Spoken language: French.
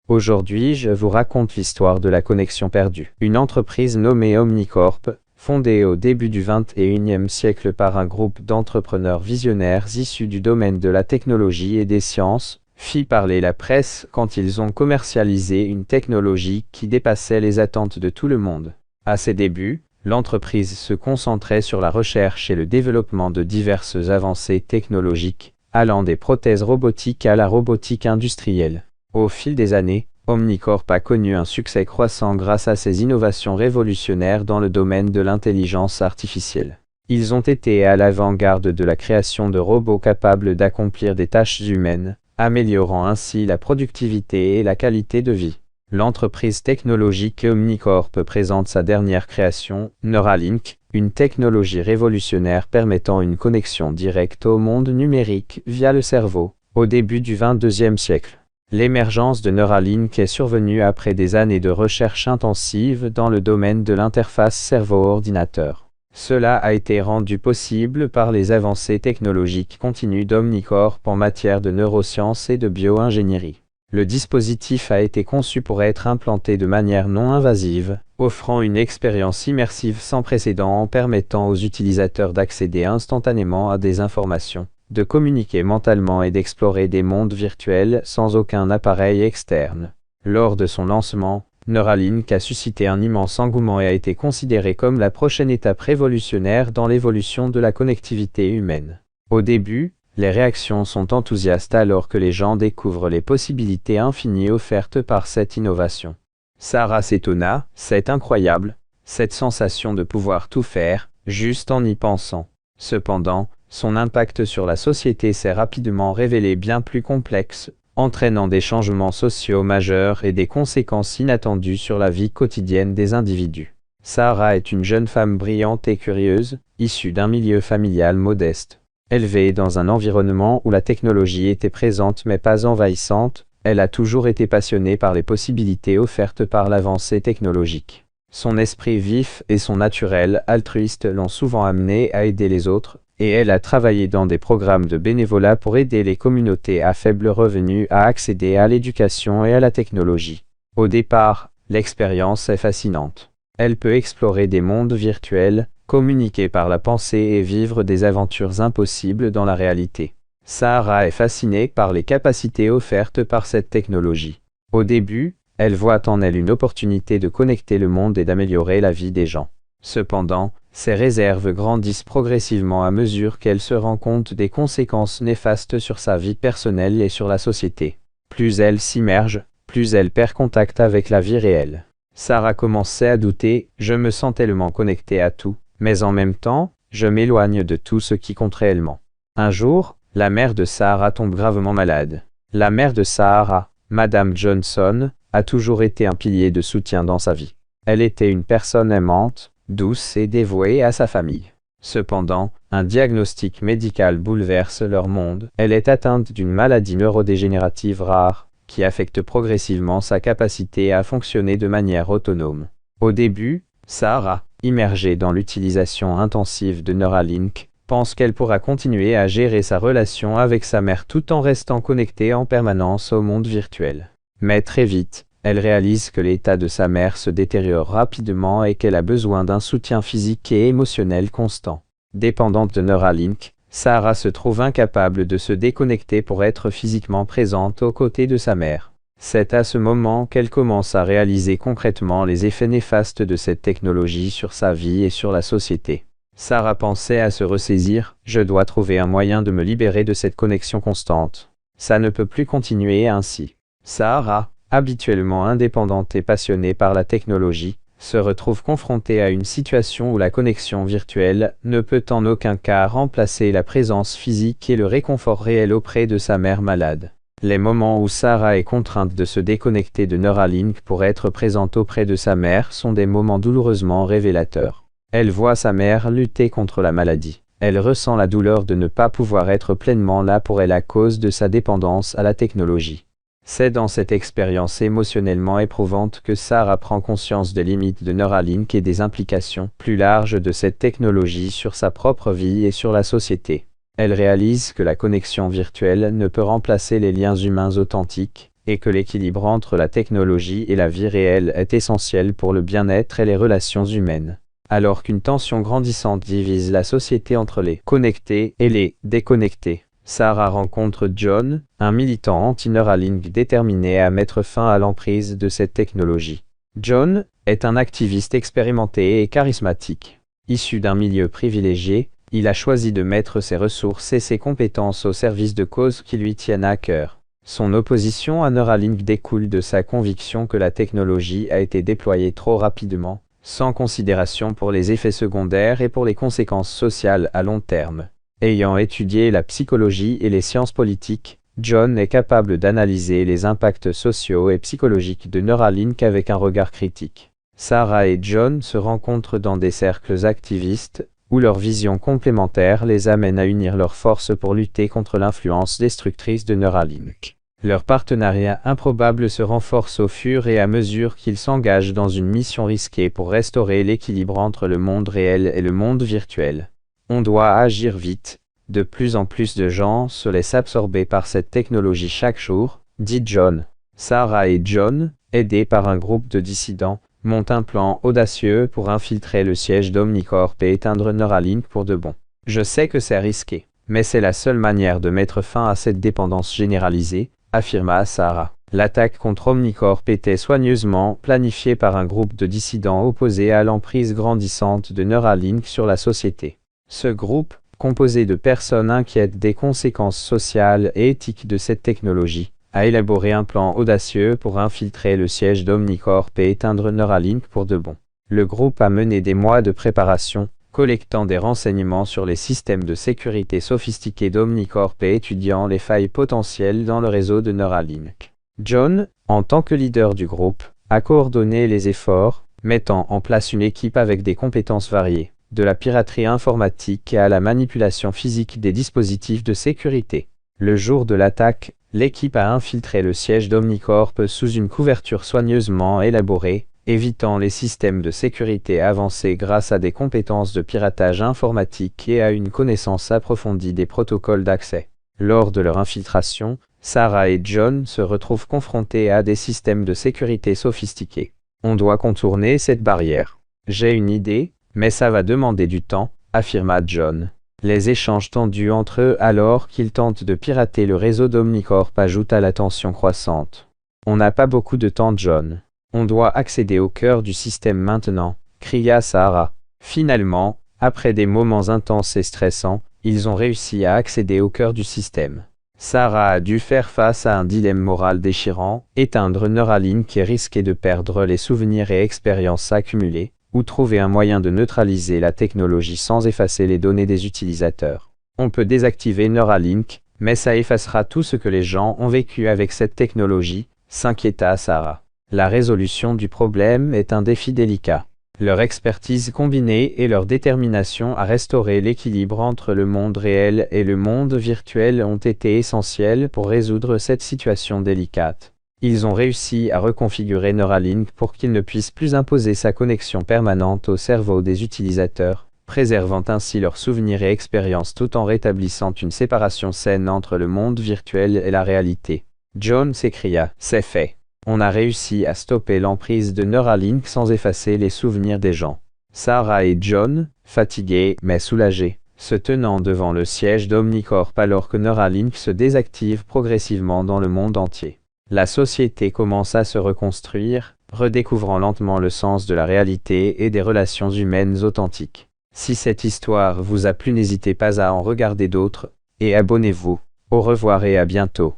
Aujourd'hui, je vous raconte l'histoire de la connexion perdue. Une entreprise nommée Omnicorp, fondée au début du XXIe siècle par un groupe d'entrepreneurs visionnaires issus du domaine de la technologie et des sciences, fit parler la presse quand ils ont commercialisé une technologie qui dépassait les attentes de tout le monde. À ses débuts, l'entreprise se concentrait sur la recherche et le développement de diverses avancées technologiques, allant des prothèses robotiques à la robotique industrielle. Au fil des années, Omnicorp a connu un succès croissant grâce à ses innovations révolutionnaires dans le domaine de l'intelligence artificielle. Ils ont été à l'avant-garde de la création de robots capables d'accomplir des tâches humaines, améliorant ainsi la productivité et la qualité de vie. L'entreprise technologique Omnicorp présente sa dernière création, Neuralink, une technologie révolutionnaire permettant une connexion directe au monde numérique via le cerveau, au début du XXIe siècle. L'émergence de Neuralink est survenue après des années de recherche intensive dans le domaine de l'interface cerveau-ordinateur. Cela a été rendu possible par les avancées technologiques continues d'Omnicorp en matière de neurosciences et de bio-ingénierie. Le dispositif a été conçu pour être implanté de manière non invasive, offrant une expérience immersive sans précédent en permettant aux utilisateurs d'accéder instantanément à des informations, de communiquer mentalement et d'explorer des mondes virtuels sans aucun appareil externe. Lors de son lancement, Neuralink a suscité un immense engouement et a été considéré comme la prochaine étape révolutionnaire dans l'évolution de la connectivité humaine. Au début, les réactions sont enthousiastes alors que les gens découvrent les possibilités infinies offertes par cette innovation. Sarah s'étonna, c'est incroyable, cette sensation de pouvoir tout faire, juste en y pensant. Cependant, son impact sur la société s'est rapidement révélé bien plus complexe, entraînant des changements sociaux majeurs et des conséquences inattendues sur la vie quotidienne des individus. Sarah est une jeune femme brillante et curieuse, issue d'un milieu familial modeste. Élevée dans un environnement où la technologie était présente mais pas envahissante, elle a toujours été passionnée par les possibilités offertes par l'avancée technologique. Son esprit vif et son naturel altruiste l'ont souvent amenée à aider les autres, et elle a travaillé dans des programmes de bénévolat pour aider les communautés à faible revenu à accéder à l'éducation et à la technologie. Au départ, l'expérience est fascinante. Elle peut explorer des mondes virtuels, communiquer par la pensée et vivre des aventures impossibles dans la réalité. Sarah est fascinée par les capacités offertes par cette technologie. Au début, elle voit en elle une opportunité de connecter le monde et d'améliorer la vie des gens. Cependant, ses réserves grandissent progressivement à mesure qu'elle se rend compte des conséquences néfastes sur sa vie personnelle et sur la société. Plus elle s'immerge, plus elle perd contact avec la vie réelle. Sarah commençait à douter, je me sens tellement connectée à tout, mais en même temps, je m'éloigne de tout ce qui compte réellement. Un jour, la mère de Sarah tombe gravement malade. La mère de Sarah, Madame Johnson, a toujours été un pilier de soutien dans sa vie. Elle était une personne aimante, douce et dévouée à sa famille. Cependant, un diagnostic médical bouleverse leur monde. Elle est atteinte d'une maladie neurodégénérative rare, qui affecte progressivement sa capacité à fonctionner de manière autonome. Au début, Sarah, immergée dans l'utilisation intensive de Neuralink, pense qu'elle pourra continuer à gérer sa relation avec sa mère tout en restant connectée en permanence au monde virtuel. Mais très vite, elle réalise que l'état de sa mère se détériore rapidement et qu'elle a besoin d'un soutien physique et émotionnel constant. Dépendante de Neuralink, Sarah se trouve incapable de se déconnecter pour être physiquement présente aux côtés de sa mère. C'est à ce moment qu'elle commence à réaliser concrètement les effets néfastes de cette technologie sur sa vie et sur la société. Sarah pensait à se ressaisir, je dois trouver un moyen de me libérer de cette connexion constante. Ça ne peut plus continuer ainsi. Sarah, habituellement indépendante et passionnée par la technologie, se retrouve confrontée à une situation où la connexion virtuelle ne peut en aucun cas remplacer la présence physique et le réconfort réel auprès de sa mère malade. Les moments où Sarah est contrainte de se déconnecter de Neuralink pour être présente auprès de sa mère sont des moments douloureusement révélateurs. Elle voit sa mère lutter contre la maladie. Elle ressent la douleur de ne pas pouvoir être pleinement là pour elle à cause de sa dépendance à la technologie. C'est dans cette expérience émotionnellement éprouvante que Sarah prend conscience des limites de Neuralink et des implications plus larges de cette technologie sur sa propre vie et sur la société. Elle réalise que la connexion virtuelle ne peut remplacer les liens humains authentiques, et que l'équilibre entre la technologie et la vie réelle est essentiel pour le bien-être et les relations humaines. Alors qu'une tension grandissante divise la société entre les connectés et les déconnectés, Sarah rencontre John, un militant anti-Neuralink déterminé à mettre fin à l'emprise de cette technologie. John est un activiste expérimenté et charismatique. Issu d'un milieu privilégié, il a choisi de mettre ses ressources et ses compétences au service de causes qui lui tiennent à cœur. Son opposition à Neuralink découle de sa conviction que la technologie a été déployée trop rapidement, sans considération pour les effets secondaires et pour les conséquences sociales à long terme. Ayant étudié la psychologie et les sciences politiques, John est capable d'analyser les impacts sociaux et psychologiques de Neuralink avec un regard critique. Sarah et John se rencontrent dans des cercles activistes, où leurs visions complémentaires les amènent à unir leurs forces pour lutter contre l'influence destructrice de Neuralink. Leur partenariat improbable se renforce au fur et à mesure qu'ils s'engagent dans une mission risquée pour restaurer l'équilibre entre le monde réel et le monde virtuel. On doit agir vite. De plus en plus de gens se laissent absorber par cette technologie chaque jour, dit John. Sarah et John, aidés par un groupe de dissidents, montent un plan audacieux pour infiltrer le siège d'Omnicorp et éteindre Neuralink pour de bon. Je sais que c'est risqué, mais c'est la seule manière de mettre fin à cette dépendance généralisée, affirma Sarah. L'attaque contre Omnicorp était soigneusement planifiée par un groupe de dissidents opposés à l'emprise grandissante de Neuralink sur la société. Ce groupe, composé de personnes inquiètes des conséquences sociales et éthiques de cette technologie, a élaboré un plan audacieux pour infiltrer le siège d'Omnicorp et éteindre Neuralink pour de bon. Le groupe a mené des mois de préparation, collectant des renseignements sur les systèmes de sécurité sophistiqués d'Omnicorp et étudiant les failles potentielles dans le réseau de Neuralink. John, en tant que leader du groupe, a coordonné les efforts, mettant en place une équipe avec des compétences variées, de la piraterie informatique à la manipulation physique des dispositifs de sécurité. Le jour de l'attaque, l'équipe a infiltré le siège d'Omnicorp sous une couverture soigneusement élaborée, évitant les systèmes de sécurité avancés grâce à des compétences de piratage informatique et à une connaissance approfondie des protocoles d'accès. Lors de leur infiltration, Sarah et John se retrouvent confrontés à des systèmes de sécurité sophistiqués. On doit contourner cette barrière. J'ai une idée, mais ça va demander du temps, affirma John. Les échanges tendus entre eux alors qu'ils tentent de pirater le réseau d'Omnicorp ajoutent à la tension croissante. On n'a pas beaucoup de temps, John. On doit accéder au cœur du système maintenant, cria Sarah. Finalement, après des moments intenses et stressants, ils ont réussi à accéder au cœur du système. Sarah a dû faire face à un dilemme moral déchirant, éteindre Neuralink et risquer de perdre les souvenirs et expériences accumulées, ou trouver un moyen de neutraliser la technologie sans effacer les données des utilisateurs. On peut désactiver Neuralink, mais ça effacera tout ce que les gens ont vécu avec cette technologie, s'inquiéta Sarah. La résolution du problème est un défi délicat. Leur expertise combinée et leur détermination à restaurer l'équilibre entre le monde réel et le monde virtuel ont été essentielles pour résoudre cette situation délicate. Ils ont réussi à reconfigurer Neuralink pour qu'il ne puisse plus imposer sa connexion permanente au cerveau des utilisateurs, préservant ainsi leurs souvenirs et expériences tout en rétablissant une séparation saine entre le monde virtuel et la réalité. John s'écria, « C'est fait. On a réussi à stopper l'emprise de Neuralink sans effacer les souvenirs des gens. » Sarah et John, fatigués mais soulagés, se tenant devant le siège d'Omnicorp alors que Neuralink se désactive progressivement dans le monde entier. La société commence à se reconstruire, redécouvrant lentement le sens de la réalité et des relations humaines authentiques. Si cette histoire vous a plu, n'hésitez pas à en regarder d'autres, et abonnez-vous. Au revoir et à bientôt.